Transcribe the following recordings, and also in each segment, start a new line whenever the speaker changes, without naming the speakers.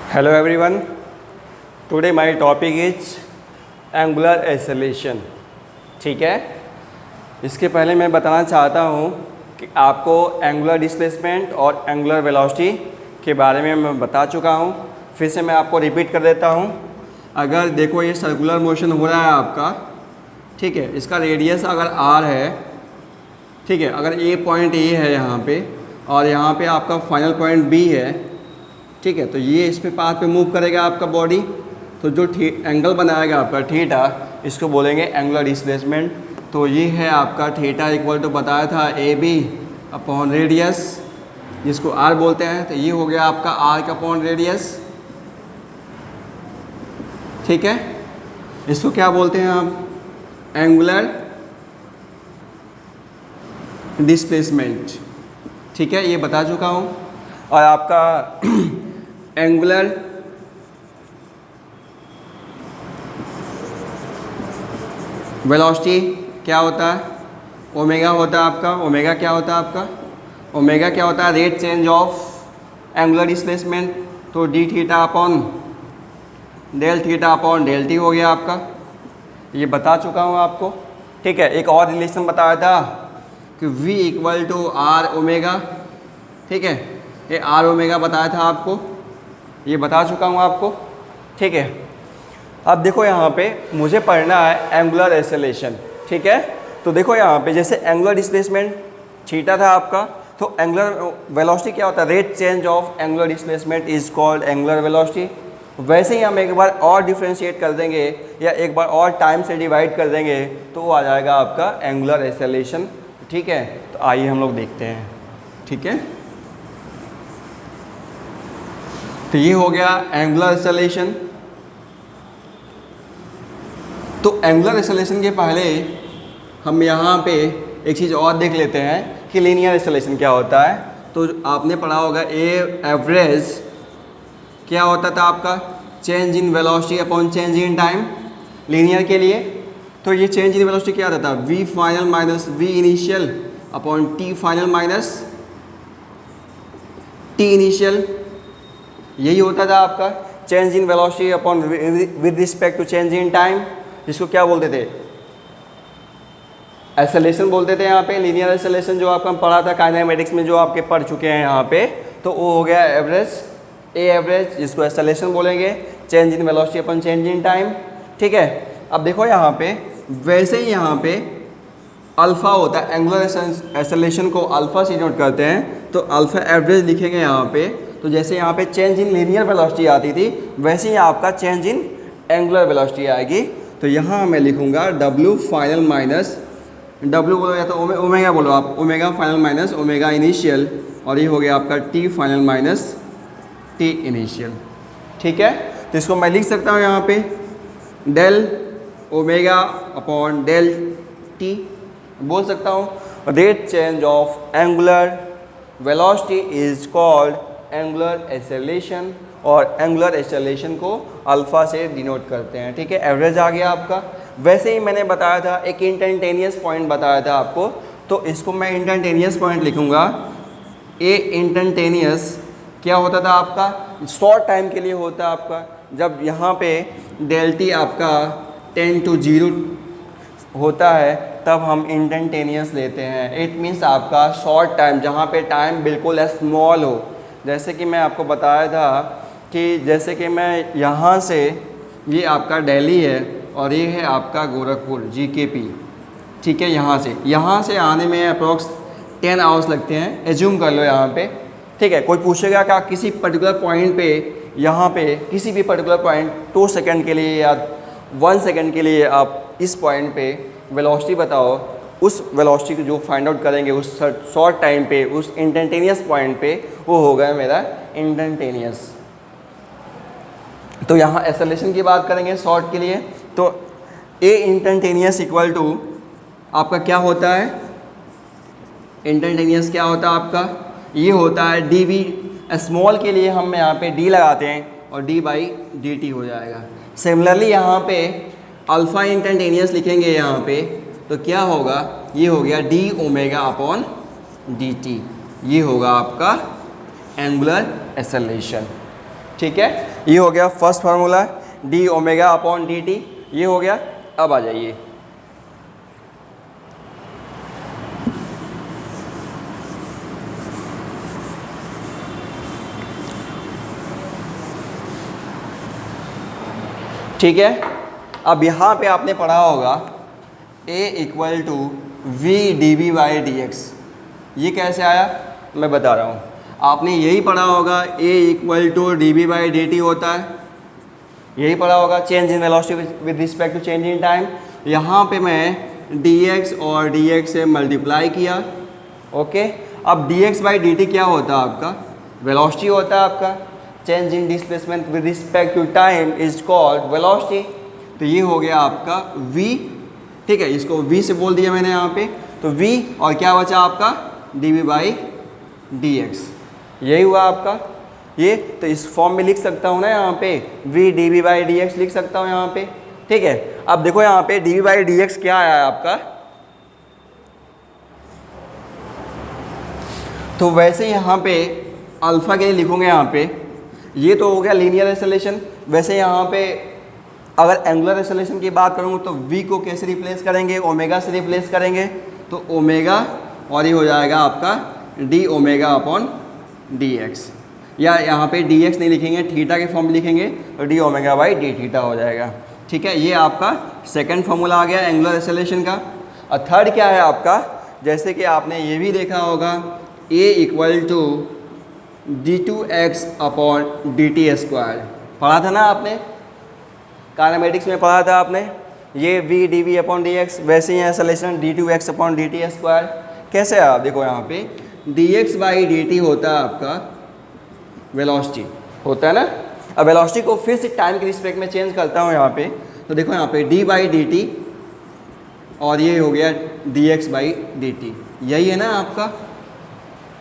Hello everyone. Today my topic is angular acceleration. ठीक है, इसके पहले मैं बताना चाहता हूँ कि आपको एंगुलर डिस्प्लेसमेंट और एंगुलर वेलोसिटी के बारे में मैं बता चुका हूँ. फिर से मैं आपको रिपीट कर देता हूँ. अगर देखो ये सर्कुलर मोशन हो रहा है आपका, ठीक है, इसका रेडियस अगर r है, ठीक है, अगर ए पॉइंट ए है यहाँ पे और यहाँ पे आपका फाइनल पॉइंट बी है, ठीक है, तो ये इस पे पाथ पे मूव करेगा आपका बॉडी, तो जो एंगल बनाएगा आपका थीटा, इसको बोलेंगे एंगुलर डिस्प्लेसमेंट. तो ये है आपका थीटा इक्वल टू बताया था ए बी अपॉन रेडियस, जिसको आर बोलते हैं. तो ये हो गया आपका आर का अपॉन रेडियस. ठीक है, इसको क्या बोलते हैं आप? Angular displacement. ठीक है, ये बता चुका हूँ. और आपका एंगुलर वेलोसिटी क्या होता है? ओमेगा होता है आपका. ओमेगा क्या होता है आपका? ओमेगा क्या होता है? Rate change of angular displacement. तो D theta upon del theta upon del T हो गया आपका. ये बता चुका हूँ आपको. ठीक है, एक और रिलेशन बताया था कि v equal to r omega. ठीक है, ये आर ओमेगा बताया था आपको, ये बता चुका हूँ आपको. ठीक है, अब देखो यहाँ पे मुझे पढ़ना है एंगुलर एक्सेलरेशन. ठीक है, तो देखो यहाँ पे जैसे एंगुलर डिस्प्लेसमेंट थीटा था आपका, तो एंगुलर वेलोसिटी क्या होता है? Rate change of angular displacement is called angular velocity. वैसे ही हम एक बार और डिफ्रेंशिएट कर देंगे या एक बार और टाइम से डिवाइड कर देंगे तो वो आ जाएगा आपका एंगुलर एक्सेलरेशन. ठीक है, तो आइए हम लोग देखते हैं. ठीक है, तो ये हो गया एंगुलर एक्सेलरेशन. तो एंगुलर एक्सेलरेशन के पहले हम यहाँ पे एक चीज़ और देख लेते हैं कि लीनियर एक्सेलरेशन क्या होता है. तो आपने पढ़ा होगा ए एवरेज क्या होता था आपका? Change in velocity upon change in time. Linear के लिए तो ये चेंज इन वेलोसिटी क्या आता था? V final minus V initial upon T final minus T initial. यही होता था आपका change in velocity upon with respect to change in time, जिसको क्या बोलते थे? एक्सेलरेशन बोलते थे. यहाँ पे लीनियर एक्सेलरेशन जो आपका पढ़ा था काइनेमेटिक्स में, जो आपके पढ़ चुके हैं यहाँ पे, तो वो हो गया एवरेज, ए एवरेज, जिसको एक्सेलरेशन बोलेंगे, change in velocity upon change in time. ठीक है, अब देखो यहाँ पे वैसे ही यहाँ पे अल्फ़ा होता है. एंगुलर एक्सेलरेशन को अल्फ़ा से डिनोट करते हैं, तो अल्फ़ा एवरेज लिखेंगे यहाँ पे. तो जैसे यहाँ पे चेंज इन लीनियर वेलोसिटी आती थी, वैसे ही आपका चेंज इन एंगुलर वेलोसिटी आएगी. तो यहाँ मैं लिखूँगा डब्ल्यू फाइनल माइनस डब्ल्यू बोलो या तो ओमेगा बोलो आप, omega final minus omega initial, और ये हो गया आपका T final minus T initial. ठीक है, तो इसको मैं लिख सकता हूँ यहाँ पे del omega upon del T बोल सकता हूँ. Rate change of angular velocity is called angular acceleration, और एंगुलर एक्सेलरेशन को अल्फ़ा से डिनोट करते हैं. ठीक है, एवरेज आ गया आपका. वैसे ही मैंने बताया था एक इंस्टेंटेनियस पॉइंट बताया था आपको, तो इसको मैं इंस्टेंटेनियस पॉइंट लिखूँगा. ए इंस्टेंटेनियस क्या होता था आपका? शॉर्ट टाइम के लिए होता आपका. जब यहाँ पे डेल टी आपका 10 to 0 होता है, तब हम इंस्टेंटेनियस लेते हैं. इट मीन्स आपका शॉर्ट टाइम, जहाँ पे टाइम बिल्कुल स्मॉल हो. जैसे कि मैं आपको बताया था कि जैसे कि मैं यहाँ से, ये आपका दिल्ली है और ये है आपका गोरखपुर GKP. ठीक है, यहाँ से आने में अप्रॉक्स 10 आवर्स लगते हैं, एज्यूम कर लो यहाँ पे. ठीक है, कोई पूछेगा कि आप किसी पर्टिकुलर पॉइंट पे, यहाँ पे किसी भी पर्टिकुलर पॉइंट 2 सेकंड के लिए या 1 सेकंड के लिए आप इस पॉइंट पे वेलोसिटी बताओ. उस वेलोसिटी को जो फाइंड आउट करेंगे उस शॉर्ट टाइम पे, उस इंस्टेंटेनियस पॉइंट पे, वो होगा मेरा इंस्टेंटेनियस. तो यहाँ एक्सेलरेशन की बात करेंगे शॉर्ट के लिए, तो ए इंस्टेंटेनियस इक्वल टू आपका क्या होता है? इंस्टेंटेनियस क्या होता है आपका? ये होता है डी वी. स्मॉल के लिए हम यहाँ पे डी लगाते हैं और डी बाई डी टी हो जाएगा. सिमिलरली यहाँ पे अल्फ़ा इंस्टेंटेनियस लिखेंगे यहाँ पे, तो क्या होगा? ये हो गया D omega upon D T. ये होगा आपका एंगुलर एक्सेलरेशन. ठीक है, ये हो गया first formula D omega upon D T, ये हो गया। अब आ जाइए ठीक है, अब यहाँ पे आपने पढ़ा होगा A equal to V D V by D X, ये कैसे आया मैं बता रहा हूँ। आपने यही पढ़ा होगा A equal to D V by D T होता है, यही पढ़ा होगा change in velocity with respect to change in time. यहाँ पे मैं dx और dx से मल्टीप्लाई किया, ओके। अब dx बाई dt क्या होता है आपका, वेलोसिटी होता है आपका। Change in displacement with respect to time is called velocity. तो ये हो गया आपका v, ठीक है, इसको v से बोल दिया मैंने यहाँ पे। तो v और क्या बचा आपका dv बाई dx, यही हुआ आपका ये। तो इस फॉर्म में लिख सकता हूँ ना यहाँ पे v dv बाई dx लिख सकता हूँ यहाँ पे, ठीक है। अब देखो यहाँ पे dv बाई dx क्या आया है आपका, तो वैसे यहाँ पे अल्फ़ा के लिए लिखूँगे यहाँ पे, ये तो हो गया लीनियर एक्सेलरेशन। वैसे यहाँ पे अगर एंगुलर एक्सेलरेशन की बात करूँ तो v को कैसे रिप्लेस करेंगे, ओमेगा से रिप्लेस करेंगे। तो ओमेगा और ये हो जाएगा आपका D omega upon D x, या यहाँ पे डी एक्स नहीं लिखेंगे, थीटा के फॉर्म लिखेंगे तो D omega by D theta हो जाएगा, ठीक है। ये आपका सेकंड फार्मूला आ गया एंगुलर एक्सेलरेशन का। और थर्ड क्या है आपका, जैसे कि आपने ये भी देखा होगा a equal to D two X upon D T square, पढ़ा था ना आपने, काइनेमेटिक्स में पढ़ा था आपने, ये v D V upon D X. वैसे ही acceleration D two X upon D T square. कैसे है आप देखो यहाँ पे D X by D T होता है आपका वेलोसिटी, होता है ना। अब वेलोसिटी को फिर से टाइम के रिस्पेक्ट में चेंज करता हूँ यहाँ पे, तो देखो यहाँ पे डी बाई डी टी और ये हो गया D X by D T, यही है ना आपका,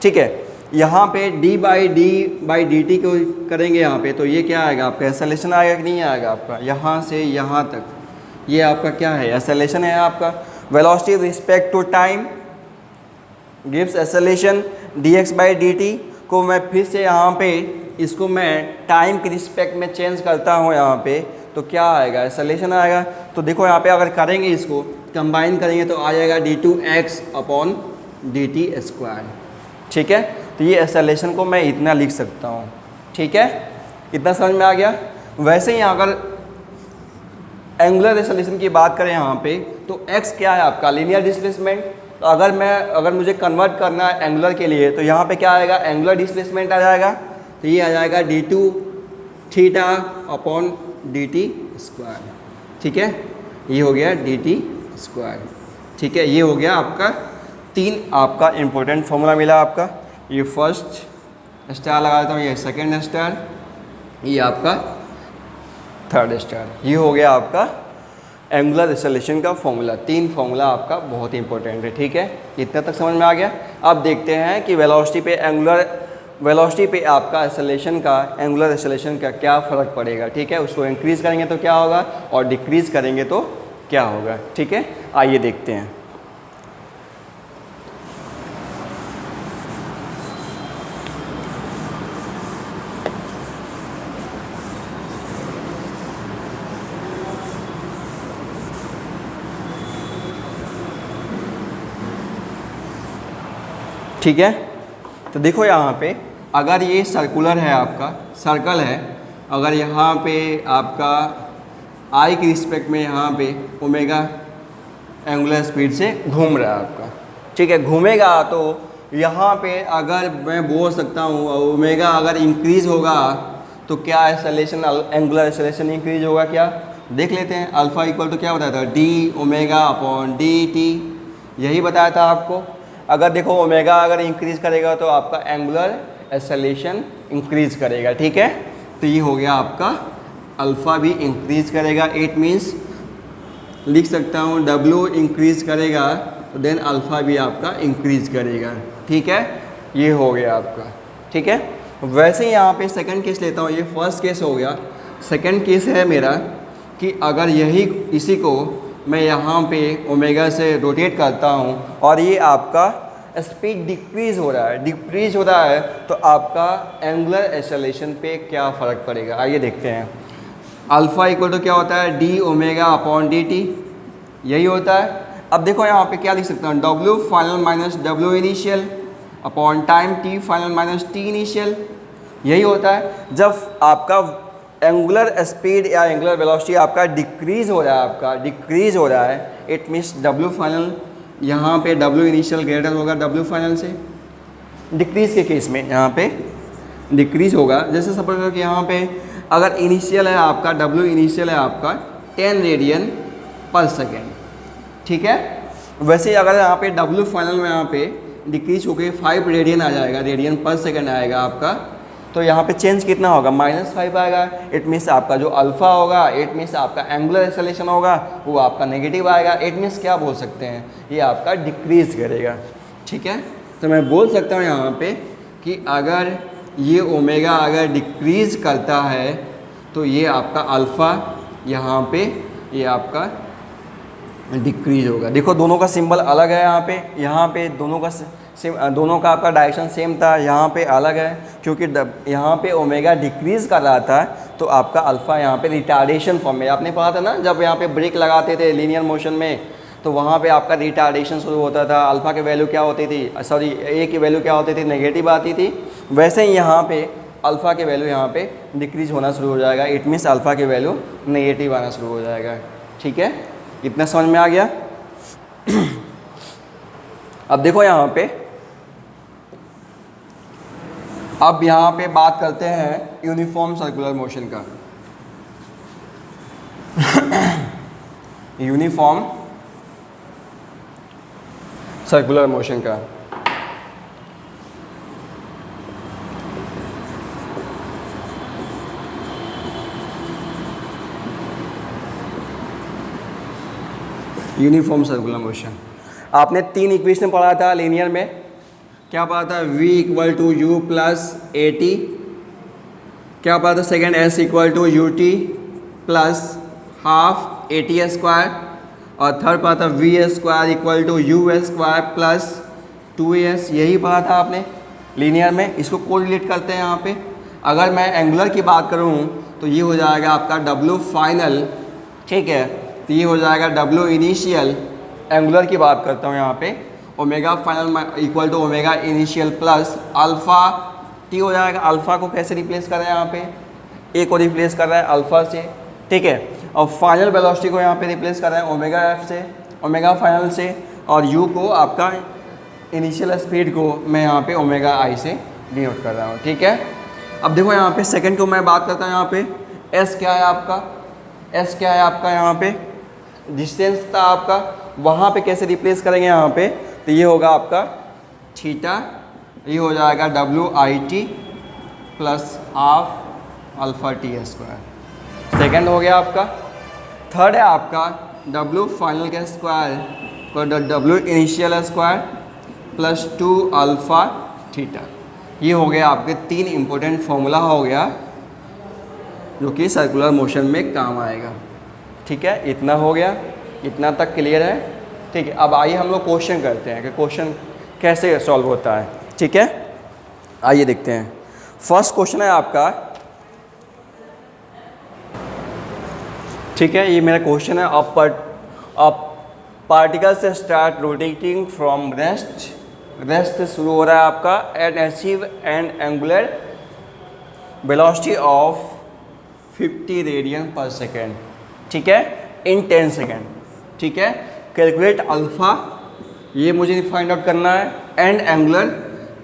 ठीक है। यहाँ पे डी बाई डी टी को करेंगे यहाँ पे, तो ये क्या आएगा आपका एक्सेलरेशन आएगा कि नहीं आएगा आपका, यहाँ से यहाँ तक ये आपका क्या है एक्सेलरेशन है आपका। Velocity with respect to time gives acceleration D X by D T को मैं फिर से यहाँ पे इसको मैं टाइम के रिस्पेक्ट में चेंज करता हूँ यहाँ पे, तो क्या आएगा एक्सेलरेशन आएगा। तो देखो यहाँ पे अगर करेंगे इसको कंबाइन करेंगे तो आ जाएगा D two X upon D T square, ठीक है। तो ये एक्सेलरेशन को मैं इतना लिख सकता हूँ, ठीक है, इतना समझ में आ गया। वैसे ही अगर एंगुलर एक्सेलरेशन की बात करें यहाँ पे, तो x क्या है आपका लीनियर डिस्प्लेसमेंट। तो अगर मुझे कन्वर्ट करना है एंगुलर के लिए, तो यहाँ पे क्या आएगा एंगुलर डिस्प्लेसमेंट आ जाएगा। तो ये आ जाएगा D two theta upon D T square, ठीक है, ये हो गया डी टी स्क्वायर, ठीक है। ये हो गया आपका तीन आपका इम्पोर्टेंट फॉर्मूला मिला आपका। ये फर्स्ट स्टार लगा देता हूँ, ये सेकेंड स्टार, ये आपका थर्ड स्टार। ये हो गया आपका एंगुलर एक्सेलरेशन का फॉर्मूला। तीन फॉर्मूला आपका बहुत ही इंपॉर्टेंट है, ठीक है। इतना तक समझ में आ गया। अब देखते हैं कि वेलोसिटी पे आपका एक्सेलरेशन का एंगुलर एक्सेलरेशन का क्या फ़र्क पड़ेगा, ठीक है। उसको इंक्रीज़ करेंगे तो क्या होगा और डिक्रीज़ करेंगे तो क्या होगा, ठीक है। आइए देखते हैं। ठीक है, तो देखो यहाँ पे अगर ये सर्कुलर है आपका, सर्कल है, अगर यहाँ पे आपका आई के रिस्पेक्ट में यहाँ पे ओमेगा एंगुलर स्पीड से घूम रहा है आपका, ठीक है, घूमेगा तो यहाँ पे अगर मैं बोल सकता हूँ ओमेगा अगर इंक्रीज़ होगा तो क्या एक्सेलरेशन एंगुलर एक्सेलरेशन इंक्रीज होगा, क्या देख लेते हैं। अल्फ़ा इक्वल तो क्या बताया था D omega upon D T, यही बताया था आपको। अगर देखो ओमेगा अगर इंक्रीज़ करेगा तो आपका एंगुलर एक्सेलरेशन इंक्रीज़ करेगा, ठीक है। तो ये हो गया आपका अल्फ़ा भी इंक्रीज़ करेगा, इट मीन्स लिख सकता हूँ डब्ल्यू इंक्रीज़ करेगा तो देन अल्फ़ा भी आपका इंक्रीज़ करेगा, ठीक है। ये हो गया आपका, ठीक है। वैसे ही यहाँ पे सेकंड केस लेता हूँ, ये फर्स्ट केस हो गया। सेकंड केस है मेरा कि अगर इसी को मैं यहाँ पे ओमेगा से रोटेट करता हूँ और ये आपका स्पीड डिक्रीज हो रहा है, डिक्रीज हो रहा है, तो आपका एंगुलर एक्सेलरेशन पे क्या फ़र्क पड़ेगा, आइए देखते हैं। अल्फ़ा इक्वल टू क्या होता है, D omega upon D T, यही होता है। अब देखो यहाँ पे क्या लिख सकता हूँ, W final minus W initial upon time T final minus T initial, यही होता है। जब आपका एंगुलर स्पीड या एंगुलर वेलोसिटी आपका डिक्रीज़ हो रहा है, आपका डिक्रीज़ हो रहा है, इट मीन्स डब्ल्यू फाइनल यहाँ पे डब्ल्यू इनिशियल ग्रेटर होगा डब्ल्यू फाइनल से। डिक्रीज़ के केस में यहाँ पे डिक्रीज़ होगा, जैसे सपोज करो कि यहाँ पे अगर इनिशियल है आपका, डब्ल्यू इनिशियल है आपका 10 रेडियन पर सेकेंड, ठीक है। वैसे अगर यहाँ पे डब्ल्यू फाइनल में यहाँ पे डिक्रीज होकर 5 रेडियन आ जाएगा, रेडियन पर सेकेंड आएगा आपका, तो यहाँ पे चेंज कितना होगा, -5 आएगा। इट मीन्स आपका जो अल्फ़ा होगा, इट मीन्स आपका एंगुलर एक्सेलरेशन होगा वो आपका नेगेटिव आएगा। इट मीन्स क्या बोल सकते हैं, ये आपका डिक्रीज करेगा, ठीक है। तो मैं बोल सकता हूँ यहाँ पे कि अगर ये ओमेगा अगर डिक्रीज करता है तो ये आपका अल्फ़ा यहाँ पे ये आपका डिक्रीज होगा। देखो दोनों का सिंबल अलग है, यहाँ पे दोनों का आपका डायरेक्शन सेम था, यहाँ पे अलग है क्योंकि यहाँ पे ओमेगा डिक्रीज कर रहा था, तो आपका अल्फ़ा यहाँ पे रिटार्डेशन फॉर्म में, आपने पढ़ा था ना जब यहाँ पे ब्रेक लगाते थे लीनियर मोशन में, तो वहाँ पे आपका रिटार्डेशन शुरू होता था। अल्फ़ा की वैल्यू क्या होती थी, सॉरी ए की वैल्यू क्या होती थी, नेगेटिव आती थी। वैसे ही यहाँ पे अल्फ़ा की वैल्यू यहाँ पे डिक्रीज होना शुरू हो जाएगा, इट मीन्स अल्फ़ा की वैल्यू नेगेटिव आना शुरू हो जाएगा, ठीक है। इतना समझ में आ गया। अब देखो यहाँ पे, अब यहाँ पे बात करते हैं यूनिफॉर्म सर्कुलर मोशन का। यूनिफॉर्म सर्कुलर मोशन का यूनिफॉर्म सर्कुलर मोशन, आपने 3 इक्वेशन पढ़ा था लीनियर में, क्या पढ़ा था, v equal to U plus A T, क्या पढ़ा था second s equal to U T plus half A T square, और थर्ड पढ़ा था V square equal to U square plus 2as, यही पढ़ा था आपने लीनियर में। इसको कोरिलेट करते हैं यहाँ पे। अगर मैं एंगुलर की बात करूँ तो ये हो जाएगा आपका W फाइनल, ठीक है, तो ये हो जाएगा W इनिशियल। एंगुलर की बात करता हूँ यहाँ पे, omega final equal to omega initial plus alpha T हो जाएगा। अल्फ़ा को कैसे रिप्लेस कर रहे हैं यहाँ पे, ए को रिप्लेस कर रहा है अल्फ़ा से, ठीक है, और फाइनल वेलोसिटी को यहाँ पे रिप्लेस कर रहे हैं ओमेगा एफ से, ओमेगा फाइनल से, और यू को आपका इनिशियल स्पीड को मैं यहाँ पे ओमेगा आई से डिनोट कर रहा हूँ, ठीक है। अब देखो यहाँ पे सेकंड को मैं बात करता हूँ, यहाँ पे एस क्या है आपका, एस क्या है आपका, यहाँ पे डिस्टेंस था आपका, वहाँ पे कैसे रिप्लेस करेंगे यहाँ पे, तो ये होगा आपका थीटा, ये हो जाएगा W I T plus half alpha T square. Second हो गया आपका। थर्ड है आपका डब्ल्यू फाइनल का स्क्वायर को W initial square plus 2 alpha theta. ये हो गया आपके 3 इंपॉर्टेंट फॉर्मूला हो गया जो कि सर्कुलर मोशन में काम आएगा, ठीक है। इतना हो गया, इतना तक क्लियर है, ठीक है। अब आइए हम लोग क्वेश्चन करते हैं कि क्वेश्चन कैसे सॉल्व होता है, ठीक है। आइए देखते हैं। फर्स्ट क्वेश्चन है आपका, ठीक है, ये मेरा क्वेश्चन है। अब पार्टिकल से start rotating from rest, rest से शुरू हो रहा है आपका, and achieve and angular velocity of 50 radian पर सेकेंड, ठीक है, इन 10 सेकेंड, ठीक है। कैलकुलेट अल्फ़ा, ये मुझे फाइंड आउट करना है, एंड एंगुलर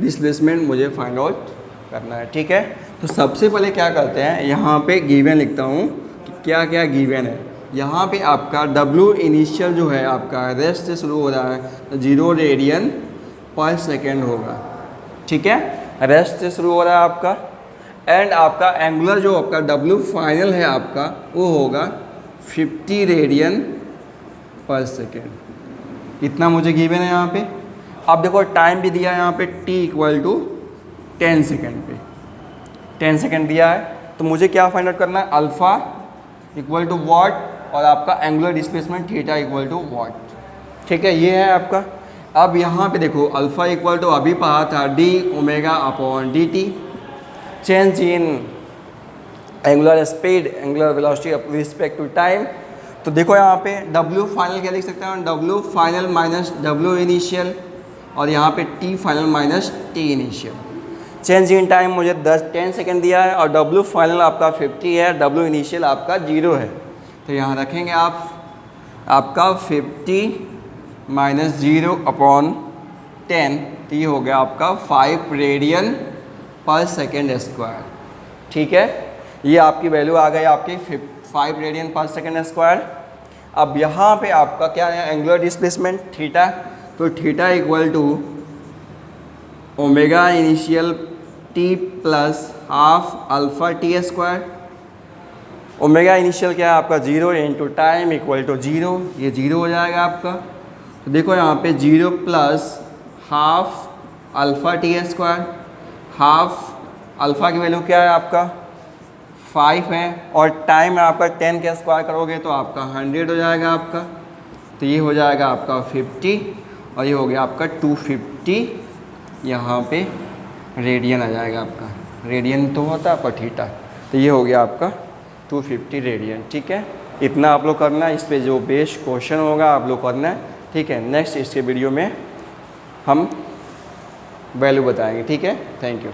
डिस्प्लेसमेंट मुझे फाइंड आउट करना है, ठीक है। तो सबसे पहले क्या करते हैं, यहाँ पे गिवन लिखता हूँ कि क्या क्या गिवन है। यहाँ पे आपका W इनिशियल जो है आपका रेस्ट से शुरू हो रहा है तो 0 रेडियन पर सेकेंड होगा, ठीक है, रेस्ट से शुरू हो रहा है आपका। एंड आपका एंगुलर जो आपका W फाइनल है आपका वो होगा 50 रेडियन पर सेकेंड, इतना मुझे गिवन है यहाँ पे। अब देखो टाइम भी दिया है यहाँ पे t इक्वल टू 10 सेकेंड पे, 10 सेकेंड दिया है, तो मुझे क्या फाइंड आउट करना है, अल्फ़ा इक्वल टू वॉट और आपका angular displacement theta equal to what, ठीक है। ये है आपका अब यहाँ पे देखो अल्फ़ा इक्वल टू अभी पढ़ा था D omega upon D T, change in angular speed, angular velocity respect to time. तो देखो यहाँ पे W फाइनल क्या लिख सकते हैं, W final minus W initial, और यहाँ पे T final minus T initial. Change in time मुझे 10 सेकेंड दिया है, और W फाइनल आपका 50 है, W इनिशियल आपका 0 है। तो यहाँ रखेंगे आप आपका 50 माइनस 0 अपॉन 10, तो ये हो गया आपका 5 रेडियन पर सेकेंड स्क्वायर। ठीक है, ये आपकी वैल्यू आ गई आपकी 5 रेडियन पर सेकेंड स्क्वायर। अब यहाँ पे आपका क्या है, एंगुलर डिस्प्लेसमेंट थीटा, तो theta equal to omega initial T plus half alpha T square. Omega initial क्या है आपका 0 इंटू टाइम इक्वल टू 0, ये 0 हो जाएगा आपका। तो देखो यहाँ पे 0 plus half alpha T square, half alpha की वैल्यू क्या है आपका 5 है, और टाइम आपका 10 के स्क्वायर करोगे तो आपका 100 हो जाएगा आपका। तो ये हो जाएगा आपका 50, और ये हो गया आपका 250, यहाँ पे रेडियन आ जाएगा आपका, रेडियन तो होता है पर थीटा, तो ये हो गया आपका 250 रेडियन। ठीक है, इतना आप लोग करना है, इस पे जो बेस्ट क्वेश्चन होगा आप लोग करना है। ठीक है, नेक्स्ट इसके वीडियो में हम वैल्यू बताएंगे। ठीक है, थैंक यू।